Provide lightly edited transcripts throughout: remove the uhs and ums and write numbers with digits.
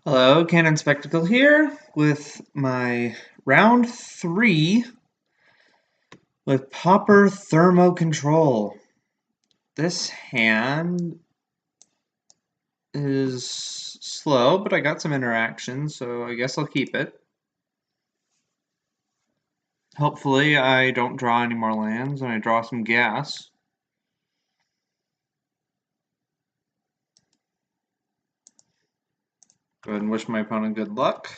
Hello, Cannon Spectacle here with my round 3 with Pauper Thermo-Control. This hand is slow, but I got some interaction, so I guess I'll keep it. Hopefully I don't draw any more lands and I draw some gas. Go ahead and wish my opponent good luck.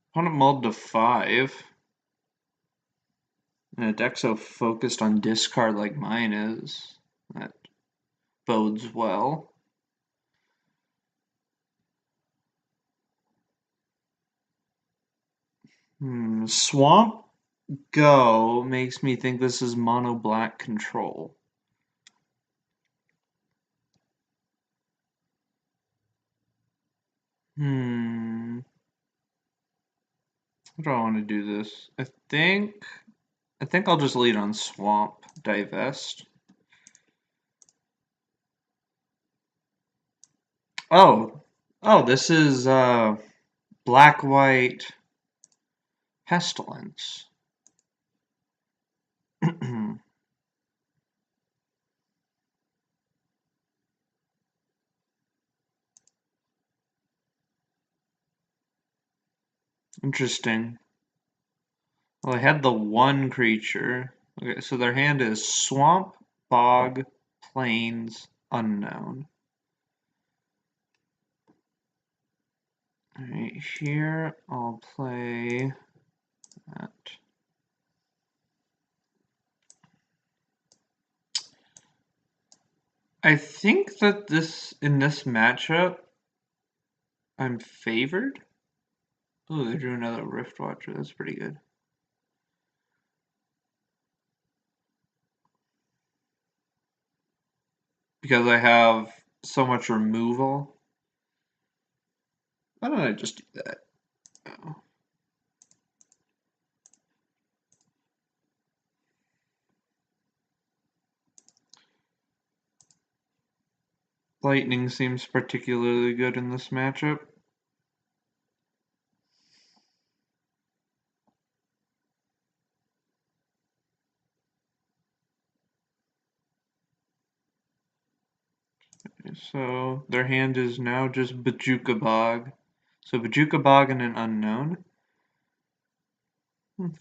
Opponent mulled to 5. And a deck so focused on discard like mine is, that bodes well. Swamp Go makes me think this is mono black control. How do I want to do this? I think I'll just lead on Swamp Divest. Oh, this is black white Pestilence. Interesting. Well, I had the one creature. Okay, so their hand is Swamp, Bog, Plains, Unknown. Alright, here I'll play that. I think that in this matchup, I'm favored. Oh, they drew another Rift Watcher. That's pretty good. Because I have so much removal. Why don't I just do that? Oh. Lightning seems particularly good in this matchup. So their hand is now just Bajuka Bog. So Bajuka Bog and an Unknown.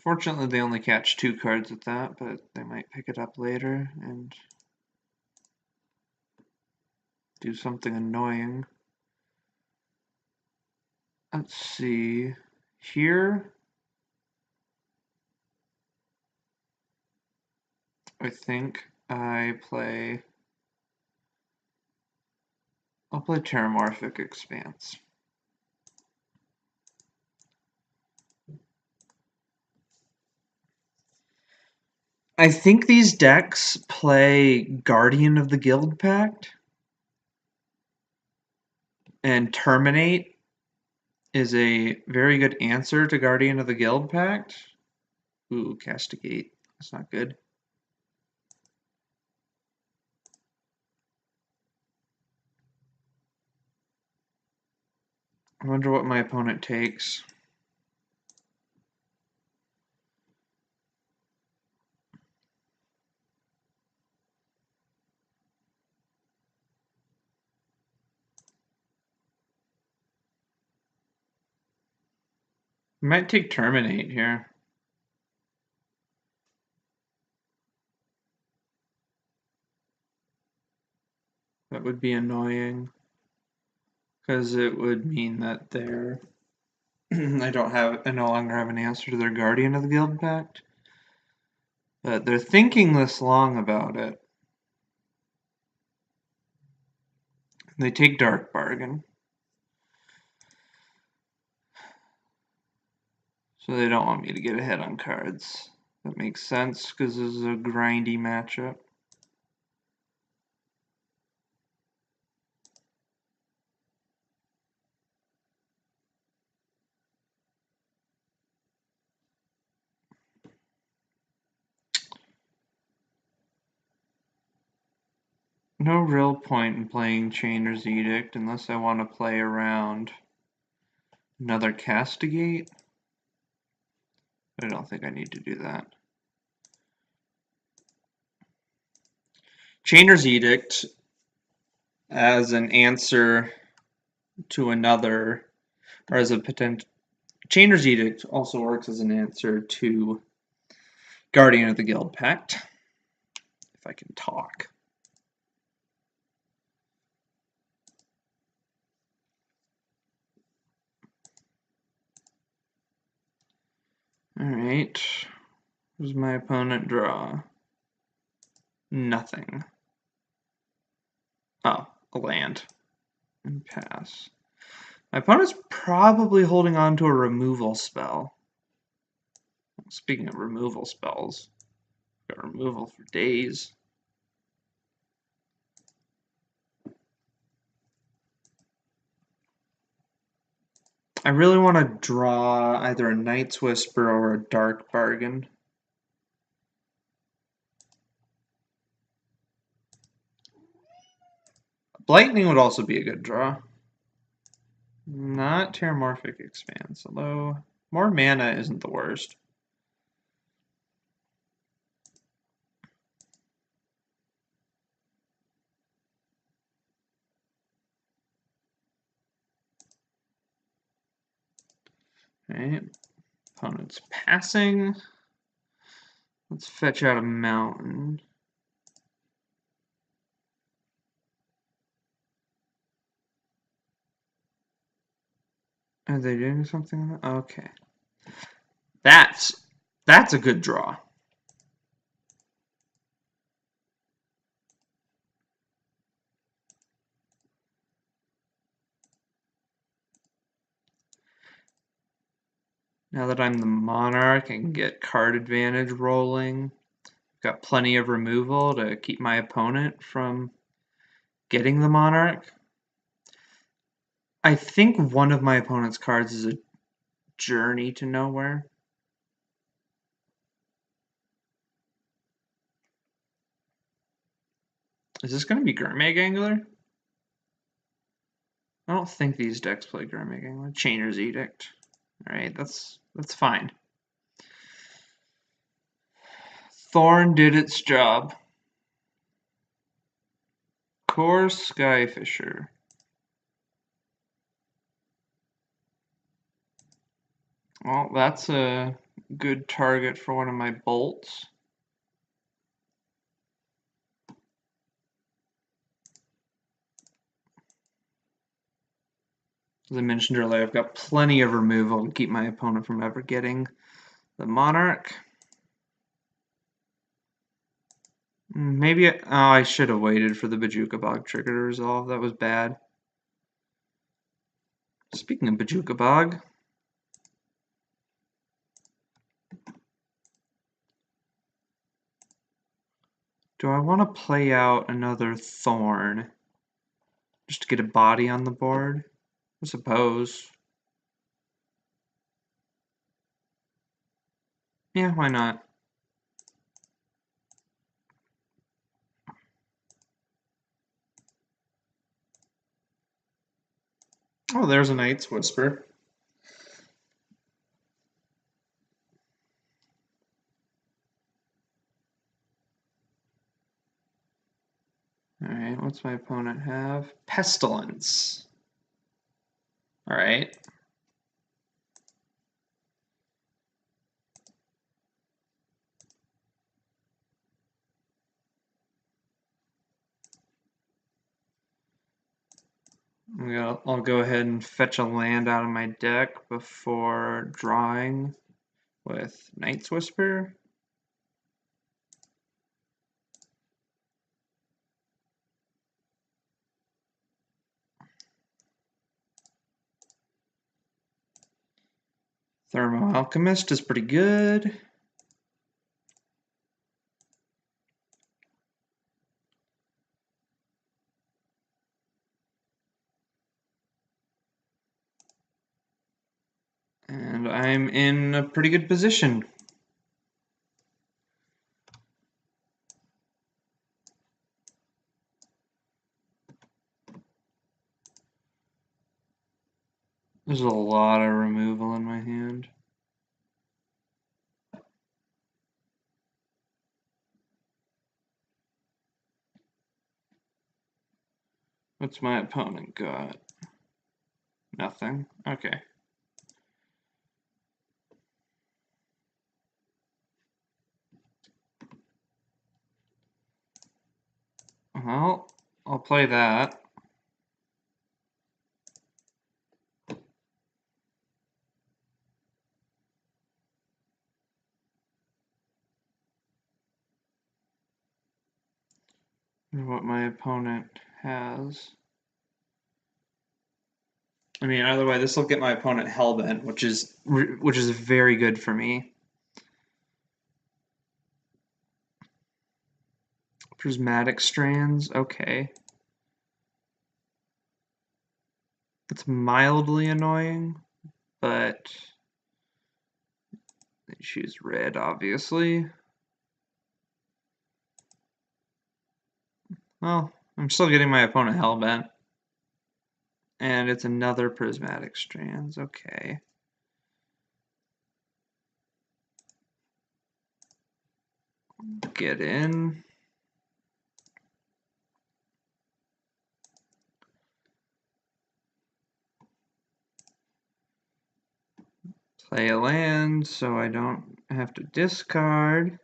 Fortunately, they only catch 2 cards with that, but they might pick it up later and do something annoying. Let's see. Here, I think I'll play Terramorphic Expanse. I think these decks play Guardian of the Guild Pact, and Terminate is a very good answer to Guardian of the Guild Pact. Ooh, Castigate. That's not good. I wonder what my opponent takes. I might take Terminate here. That would be annoying, because it would mean that they're I no longer have an answer to their Guardian of the Guild Pact. But they're thinking this long about it. They take Dark Bargain. So they don't want me to get ahead on cards. That makes sense, because this is a grindy matchup. no real point in playing Chainer's Edict unless I want to play around another Castigate. I don't think I need to do that. Chainer's Edict as an answer to another, or as a potential. Chainer's Edict also works as an answer to Guardian of the Guild Pact. If I can talk. Alright. What does my opponent draw? Nothing. Oh, a land. And pass. My opponent's probably holding on to a removal spell. Speaking of removal spells, got removal for days. I really want to draw either a Night's Whisper or a Dark Bargain. Blightning would also be a good draw. Not Terramorphic Expanse, although more mana isn't the worst. Alright, opponent's passing. Let's fetch out a mountain. Are they doing something? Okay. That's a good draw. Now that I'm the Monarch, I can get card advantage rolling. Got plenty of removal to keep my opponent from getting the Monarch. I think one of my opponent's cards is a Journey to Nowhere. Is this going to be Gurmag Angler? I don't think these decks play Gurmag Angler. Chainer's Edict. Alright, that's fine. Thorn did its job. Core Skyfisher. Well, that's a good target for one of my bolts. As I mentioned earlier, I've got plenty of removal to keep my opponent from ever getting the Monarch. Maybe I should have waited for the Bojuka Bog trigger to resolve. That was bad. Speaking of Bojuka Bog, do I want to play out another Thorn just to get a body on the board? I suppose. Yeah, why not? Oh, there's a Night's Whisper. Alright, what's my opponent have? Pestilence. Alright. I'll go ahead and fetch a land out of my deck before drawing with Night's Whisper. Thermo-Alchemist is pretty good. And I'm in a pretty good position. There's a lot of removal in my hand. What's my opponent got? Nothing. Okay. Well, I'll play that. And what my opponent has. I mean, either way, this will get my opponent hellbent, which is very good for me. Prismatic strands, okay. It's mildly annoying, but they choose red, obviously. Well, I'm still getting my opponent hellbent. And it's another prismatic strands, okay. Get in. Play a land so I don't have to discard.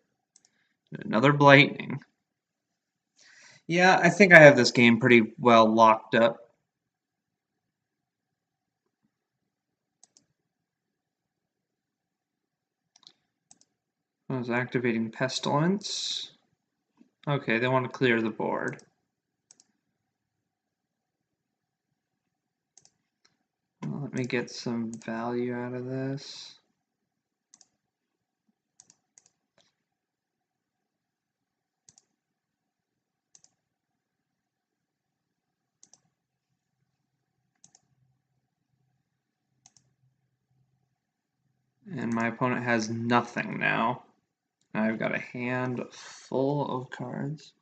Another Blightning. Yeah, I think I have this game pretty well locked up. I was activating Pestilence. Okay, they want to clear the board. Well, let me get some value out of this. And my opponent has nothing now. I've got a hand full of cards.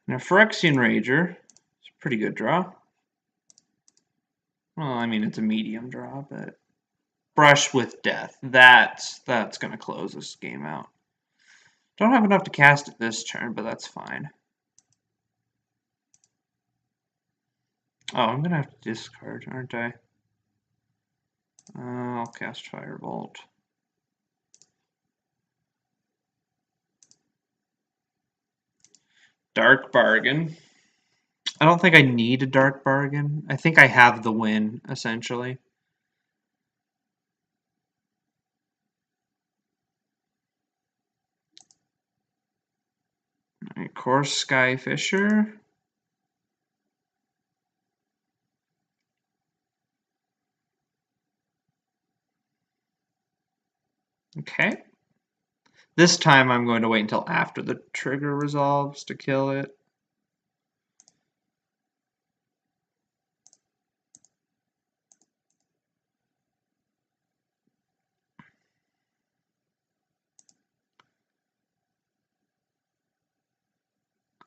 Now, Phyrexian Rager. It's a pretty good draw. Well, I mean, it's a medium draw, but Brush with Death. That's going to close this game out. Don't have enough to cast it this turn, but that's fine. Oh, I'm going to have to discard, aren't I? I'll cast Firebolt. Dark Bargain. I don't think I need a Dark Bargain. I think I have the win, essentially. Of course, Skyfisher. Okay. This time I'm going to wait until after the trigger resolves to kill it.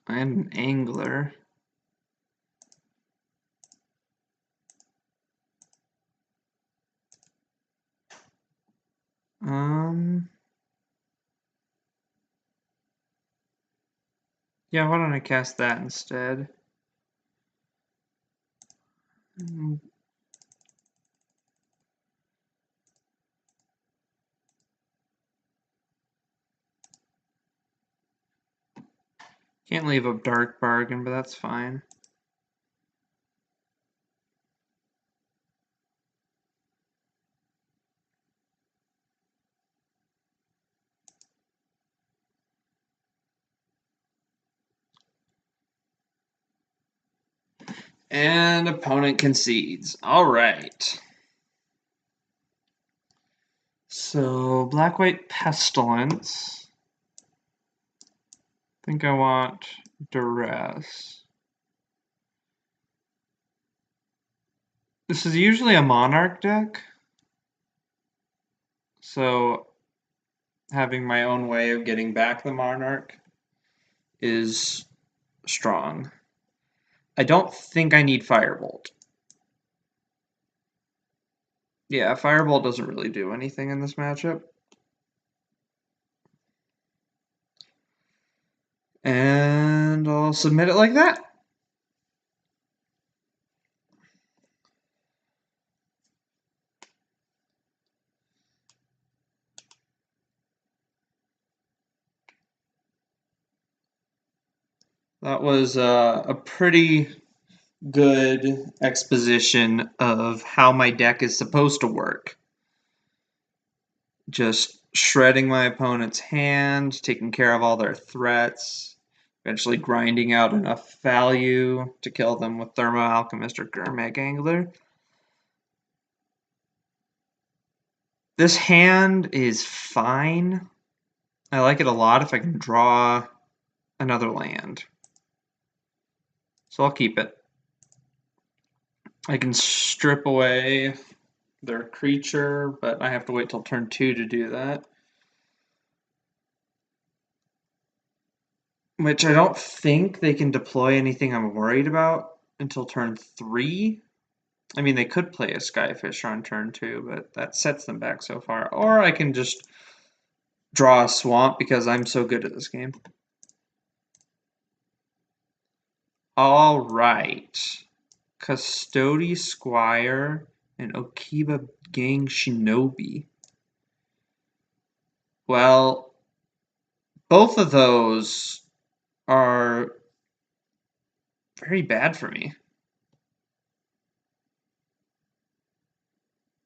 And an Angler. Yeah, why don't I cast that instead? Can't leave a Dark Bargain, but that's fine. And opponent concedes. All right. So, Black-White Pestilence. I think I want Duress. This is usually a Monarch deck. So, having my own way of getting back the Monarch is strong. I don't think I need Firebolt. Yeah, Firebolt doesn't really do anything in this matchup. And I'll submit it like that. That was a pretty good exposition of how my deck is supposed to work. Just shredding my opponent's hand, taking care of all their threats, eventually grinding out enough value to kill them with Thermo-Alchemist or Gurmag Angler. This hand is fine. I like it a lot if I can draw another land. So I'll keep it. I can strip away their creature, but I have to wait till turn 2 to do that. Which I don't think they can deploy anything I'm worried about until turn 3. I mean, they could play a Skyfisher on turn 2, but that sets them back so far. Or I can just draw a swamp because I'm so good at this game. All right. Custody Squire and Okiba Gang Shinobi. Well, both of those are very bad for me.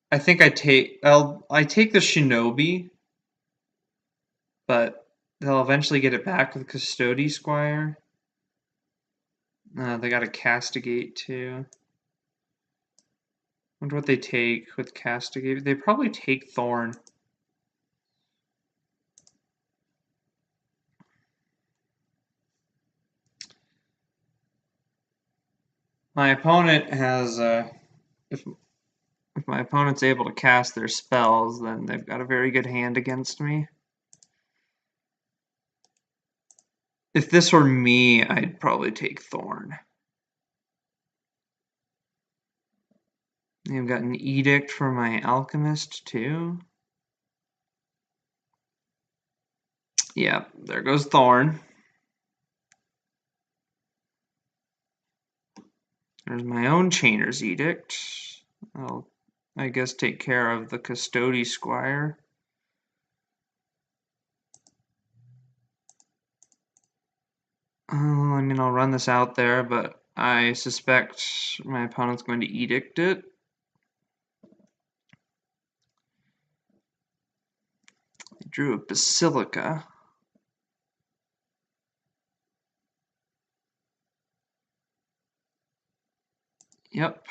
I think I take the Shinobi, but they'll eventually get it back with Custody Squire. They got a Castigate too. Wonder what they take with Castigate. They probably take Thorn. My opponent has if my opponent's able to cast their spells, then they've got a very good hand against me. If this were me, I'd probably take Thorn. I've got an Edict for my Alchemist too. Yeah, there goes Thorn. There's my own Chainer's Edict. I'll, I guess, take care of the Custody Squire. I mean, I'll run this out there, but I suspect my opponent's going to Edict it. I drew a Basilica. Yep.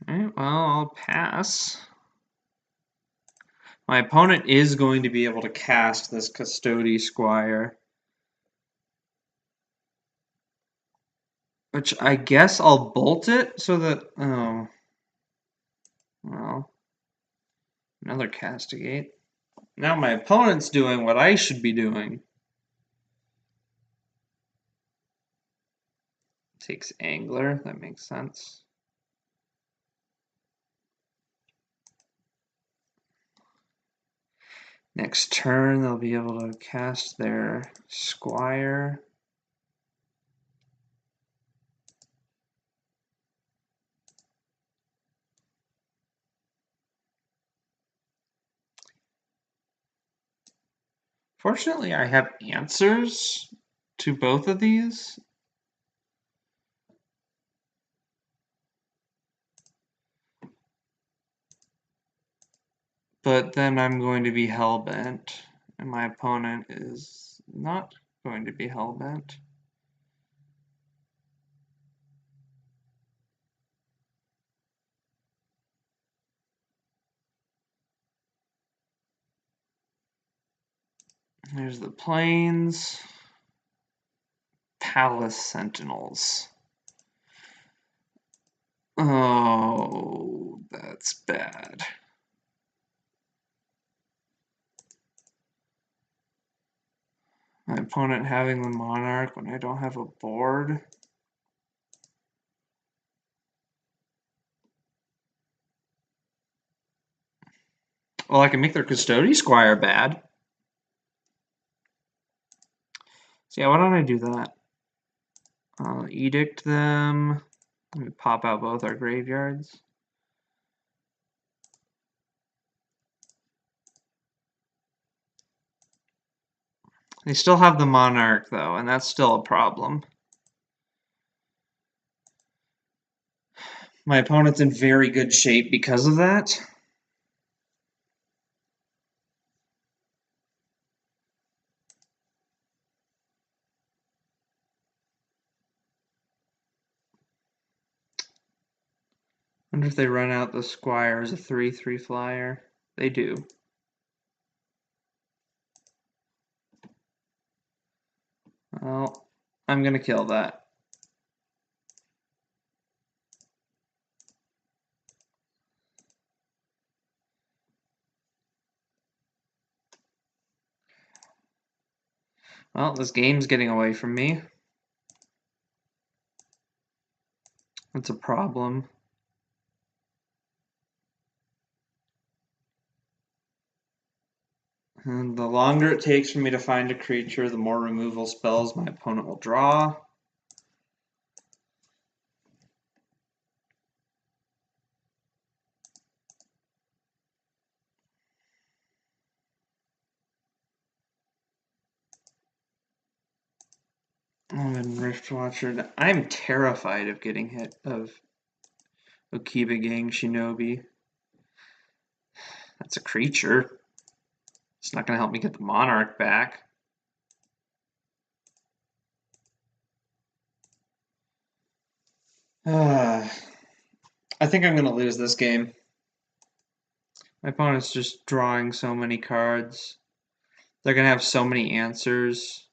Alright, well, I'll pass. My opponent is going to be able to cast this Custody Squire. Which I guess I'll bolt it so that... Oh. Well. Another Castigate. Now my opponent's doing what I should be doing. Takes Angler. That makes sense. Next turn, they'll be able to cast their Squire. Fortunately, I have answers to both of these. But then I'm going to be hellbent, and my opponent is not going to be hellbent. There's the plains. Palace Sentinels. Oh, that's bad. My opponent having the Monarch when I don't have a board. Well, I can make their Custody Squire bad. So yeah, why don't I do that? I'll edict them. Let me pop out both our graveyards. They still have the Monarch, though, and that's still a problem. My opponent's in very good shape because of that. I wonder if they run out the Squire as a 3/3 flyer. They do. Well, I'm going to kill that. Well, this game's getting away from me. That's a problem. And the longer it takes for me to find a creature, the more removal spells my opponent will draw. Oh, and Riftwatcher. I'm terrified of getting hit of Okiba Gang Shinobi. That's a creature. It's not going to help me get the Monarch back. I think I'm going to lose this game. My opponent's just drawing so many cards. They're going to have so many answers.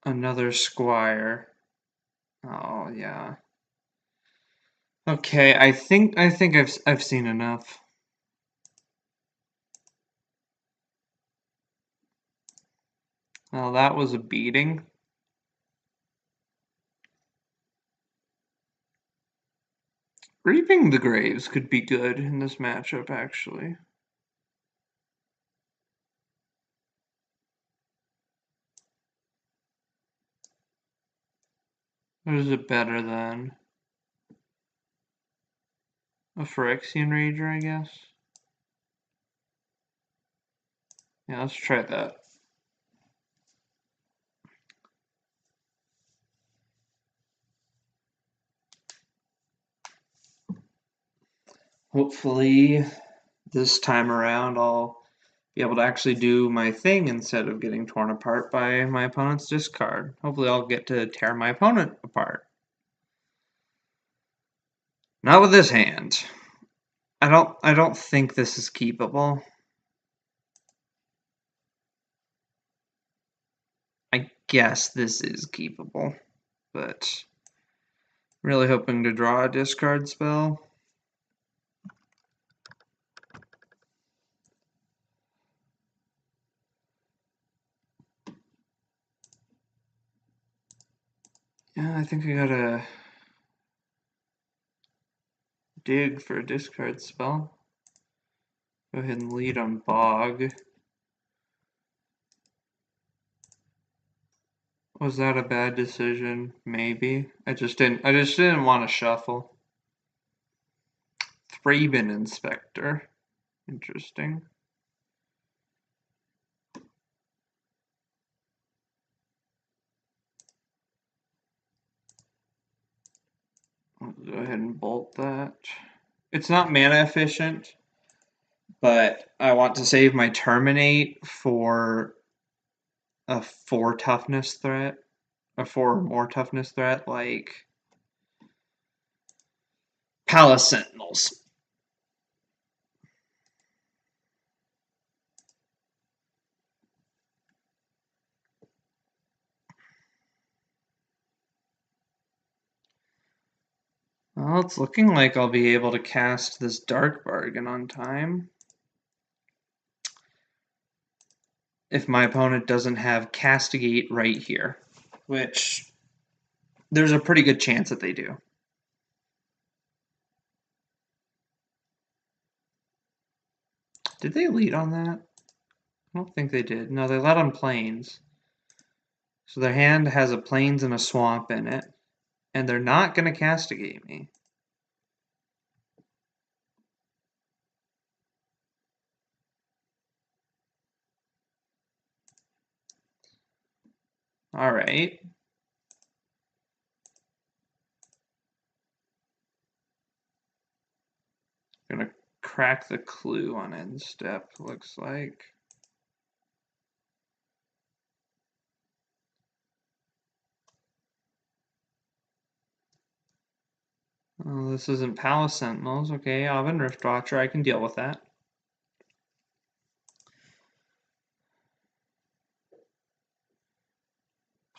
Another Squire. Oh, yeah. Okay, I think I've seen enough. Well, that was a beating. Reaping the Graves could be good in this matchup, actually. What is it better than? A Phyrexian Rager, I guess? Yeah, let's try that. Hopefully, this time around, I'll be able to actually do my thing instead of getting torn apart by my opponent's discard. Hopefully, I'll get to tear my opponent apart. Not with this hand. I don't think this is keepable. I guess this is keepable, but really hoping to draw a discard spell. Yeah, I think I gotta dig for a discard spell. Go ahead and lead on Bog. Was that a bad decision? Maybe. I just didn't want to shuffle. Thraben Inspector. Interesting. I'll go ahead and bolt that. It's not mana efficient, but I want to save my Terminate for a 4 toughness threat. A 4 or more toughness threat, like Palace Sentinels. Well, it's looking like I'll be able to cast this Dark Bargain on time. If my opponent doesn't have Castigate right here, which there's a pretty good chance that they do. Did they lead on that? I don't think they did. No, they led on plains. So their hand has a plains and a swamp in it. And they're not going to castigate me. All right. Gonna crack the clue on end step, looks like. Oh, this isn't Palace Sentinels. Okay, Oven Riftwatcher, I can deal with that.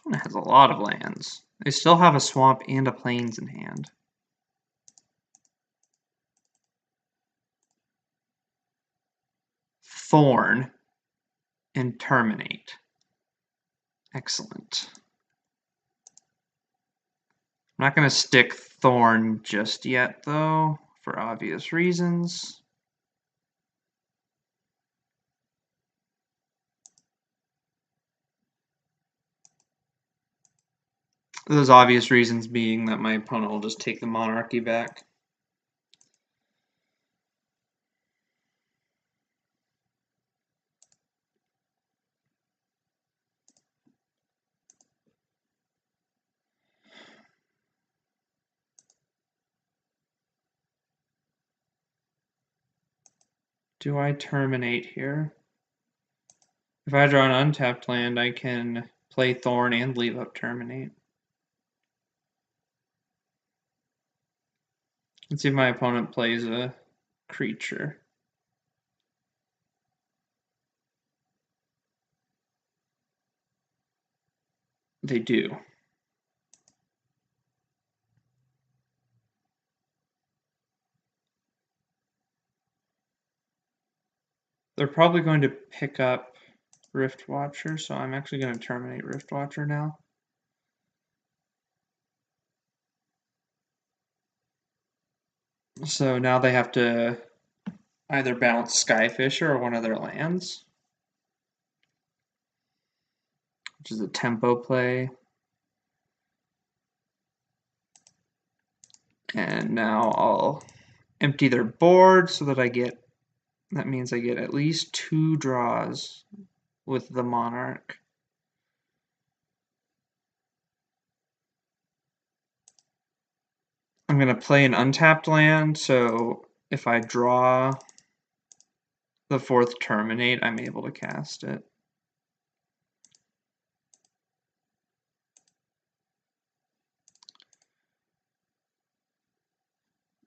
Opponent has a lot of lands. They still have a swamp and a plains in hand. Thorn and Terminate. Excellent. I'm not going to stick Thorn just yet, though, for obvious reasons. Those obvious reasons being that my opponent will just take the monarchy back. Do I terminate here? If I draw an untapped land, I can play Thorn and leave up Terminate. Let's see if my opponent plays a creature. They do. They're probably going to pick up Riftwatcher, so I'm actually going to terminate Riftwatcher now. So now they have to either bounce Skyfisher or one of their lands, which is a tempo play. And now I'll empty their board so that that means I get at least 2 draws with the Monarch. I'm going to play an untapped land, so if I draw the 4th Terminate, I'm able to cast it.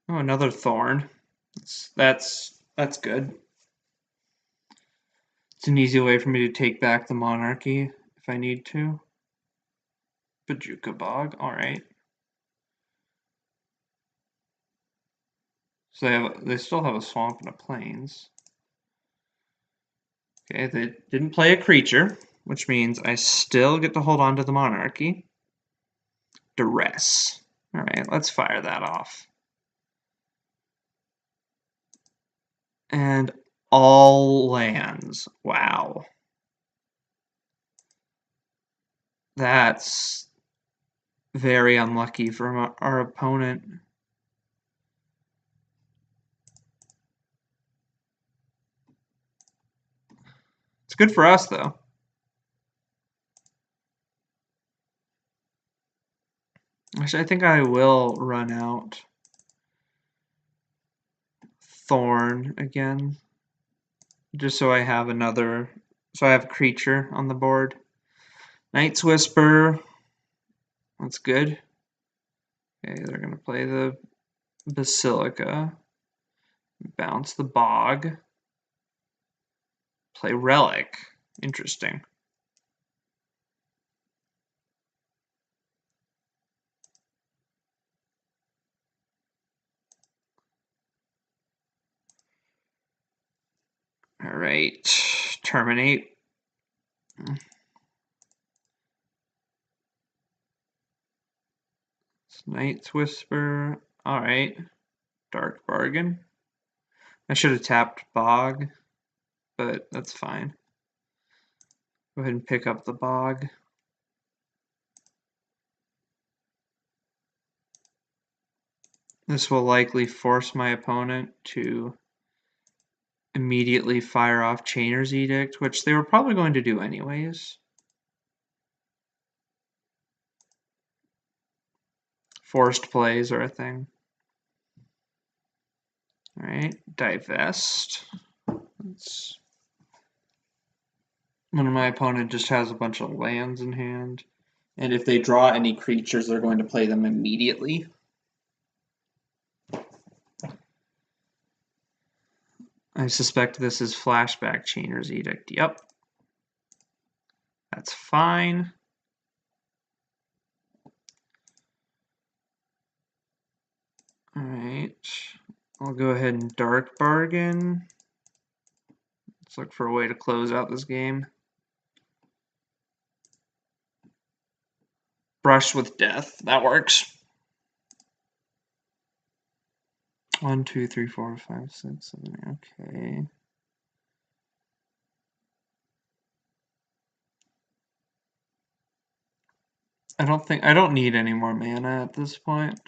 Oh, another Thorn. That's good. It's an easy way for me to take back the monarchy if I need to. Bajuka Bog, alright. So they still have a swamp and a plains. Okay, they didn't play a creature, which means I still get to hold on to the monarchy. Duress. Alright, let's fire that off. And all lands. Wow. That's very unlucky for our opponent. It's good for us, though. Actually, I think I will run out Thorn again. Just so I have so I have a creature on the board. Night's Whisper. That's good. Okay, they're going to play the Basilica. Bounce the Bog. Play Relic. Interesting. All right. Terminate. Night's Whisper. All right. Dark Bargain. I should have tapped Bog. but that's fine. Go ahead and pick up the bog. This will likely force my opponent to immediately fire off Chainer's Edict, which they were probably going to do anyways. Forced plays are a thing. All right, divest. When my opponent just has a bunch of lands in hand, and if they draw any creatures, they're going to play them immediately. I suspect this is flashback Chainer's Edict. Yep. That's fine. All right. I'll go ahead and Dark Bargain. Let's look for a way to close out this game. Brush with Death. That works. 1, 2, 3, 4, 5, 6, 7. Okay. I don't need any more mana at this point.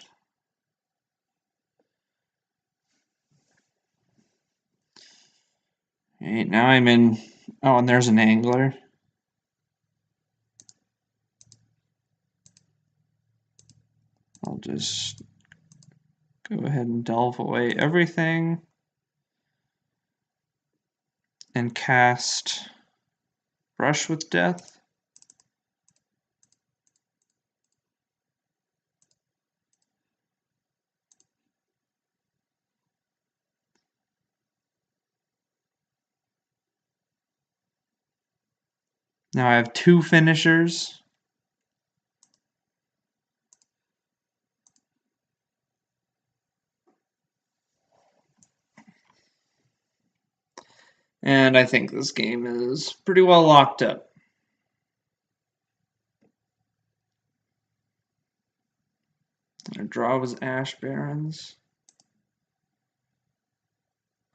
Alright, now I'm in. Oh, and there's an angler. I'll just go ahead and delve away everything and cast Brush with Death. Now I have 2 finishers. And I think this game is pretty well locked up. Our draw was Ash Barrens.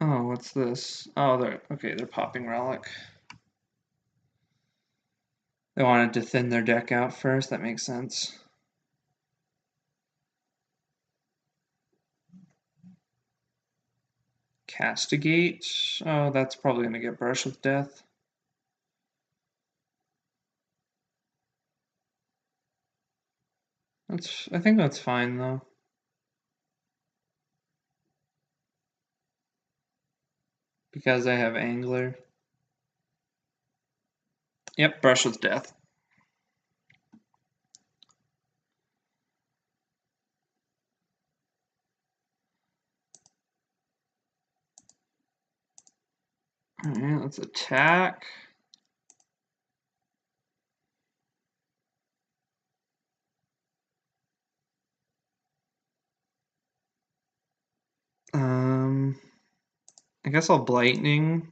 Oh, what's this? Oh, they're popping Relic. They wanted to thin their deck out first. That makes sense. Castigate. Oh, that's probably going to get Brush with Death. I think that's fine though. Because I have Angler. Yep, Brush with Death. Alright, let's attack. I guess I'll Blightning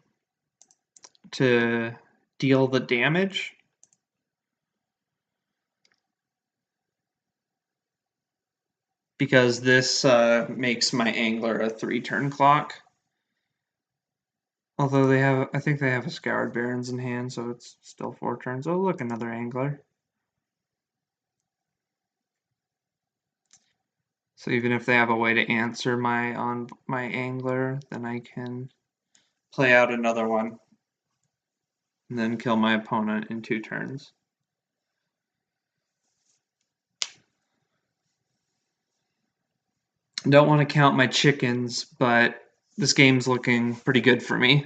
to deal the damage. Because this makes my Angler a 3-turn clock. Although I think they have a Scoured Barrens in hand, so it's still 4 turns. Oh, look, another Angler. So even if they have a way to answer my Angler, then I can play out another one and then kill my opponent in 2 turns. Don't want to count my chickens, but this game's looking pretty good for me.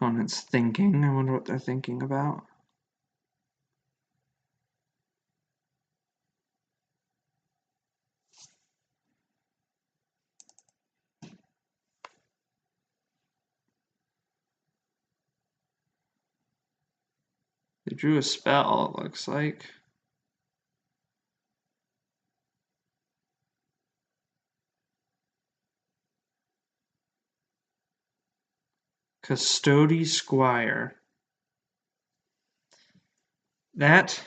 Opponent's thinking. I wonder what they're thinking about. They drew a spell, it looks like. Custody Squire. That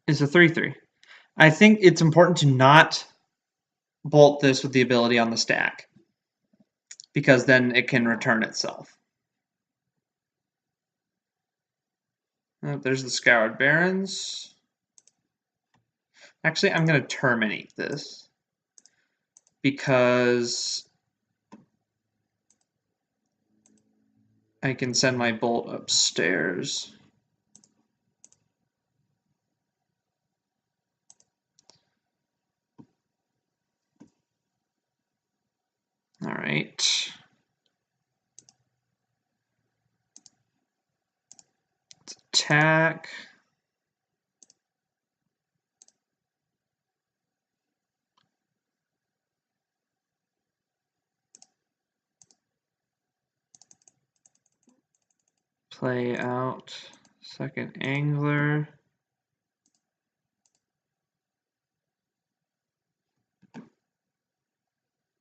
is a 3/3. I think it's important to not bolt this with the ability on the stack, because then it can return itself. Oh, there's the Scoured Barrens. Actually, I'm going to terminate this because I can send my bolt upstairs. All right. Let's attack. Play out second angler.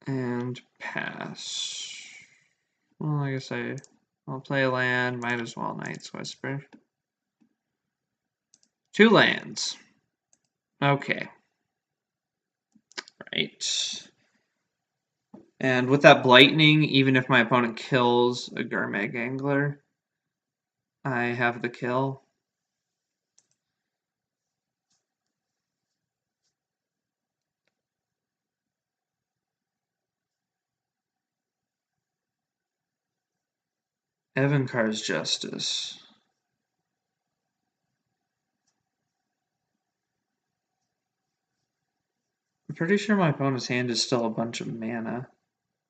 And pass. Well, I guess I'll play a land, might as well Night's Whisper. 2 lands. Okay. Right. And with that Blightning, even if my opponent kills a Gurmag Angler, I have the kill. Evankar's Justice. I'm pretty sure my opponent's hand is still a bunch of mana.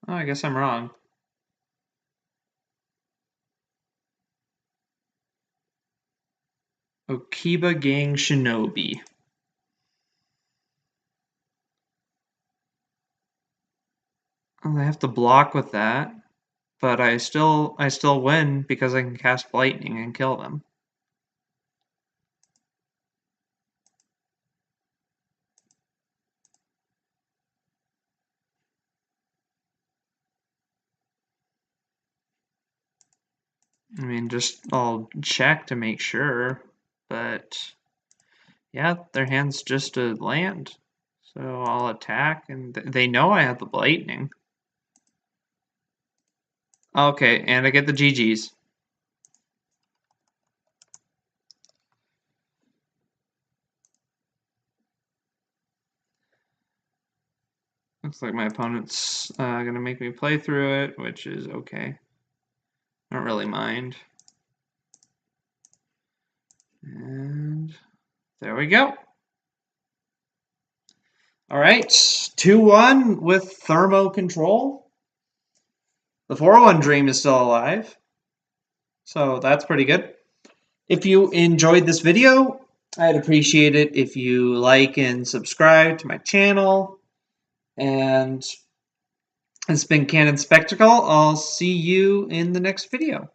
Oh, I guess I'm wrong. Okiba Gang Shinobi. Oh, I have to block with that, but I still win because I can cast Lightning and kill them. I mean, just I'll check to make sure, but yeah, their hand's just a land. So I'll attack, and they know I have the Lightning. Okay, and I get the GGs. Looks like my opponent's gonna make me play through it, which is okay. I don't really mind. And there we go. All right, 2-1 with Thermo-Control. The 401 Dream is still alive, so that's pretty good. If you enjoyed this video, I'd appreciate it if you like and subscribe to my channel. And it's been Canon Spectacle. I'll see you in the next video.